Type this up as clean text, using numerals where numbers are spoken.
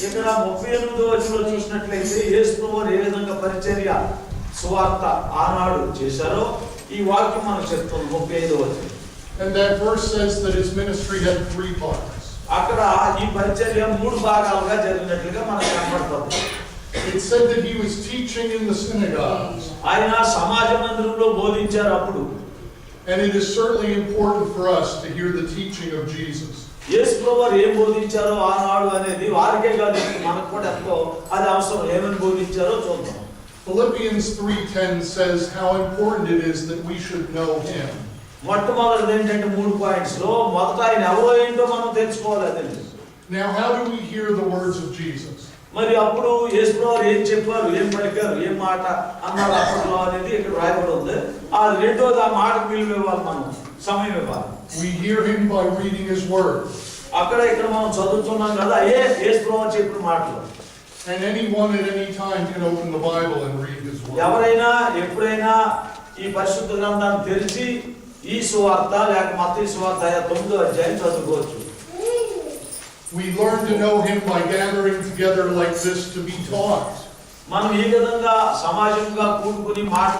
ఇక్కడ 38వ వచనంలో చూసినట్లయితే యేసు ప్రభువు ఏ విధంగా పరిచర్య సువార్త ఆనాడు చేశారో ఈ వాక్యం మనకు చెప్తుంది 35వ వచనం. And that verse says that his ministry had 3 parts. అక్కడ ఈ పరిచర్య 3 భాగాలుగా జరిగినట్లుగా మనకు కనబడుతుంది. It said that he was teaching in the synagogues. ఆయన సమాజ మందిరంలో బోధించారు అప్పుడు. And it is certainly important for us to hear the teaching of Jesus. యేసు ప్రభువు ఏం బోధించారో ఆనాడు అనేది వారికే కాదు మనకు కూడా ఎంతో అది అవసరం. ఏమని బోధించారో చూద్దాం. Philippians 3:10 says how important it is that we should know him. మొట్టమొదటిది ఏంటంటే 3 పాయింట్స్ లో మొదట ఆయన ఎవరో ఏంటో మనం తెలుసుకోవాలి. అదండి. Now how do we hear the words of Jesus? మరి అప్పుడు యేసు ప్రభువు ఏం చెప్పారు, ఏం పలికారు, ఏం మాట అన్నారు అప్పట్లో అనేది ఇక్కడ రాయబడి ఉంది. ఆ రెండోది ఆ మాటకు విలువ ఇవ్వాలి, మనం సమయం ఇవ్వాలి. We hear him by reading his word. అక్కడ ఇక్కడ మనం చదువుతున్నాం కదా యేసు ప్రభువు చెప్పిన మాటలు. And anyone at any time can open the Bible and read his word. ఎవరైనా ఎప్పుడైనా ఈ పరిశుద్ధ గ్రంథాన్ని తెరిచి ఈ సువార్త లేక మత్తయి సువార్త 9వ అధ్యాయం చదువుకోవచ్చు. We learn to know him by gathering together like this to be taught. మనం ఈ విధంగా సమాజంగా కూడుకుని మాట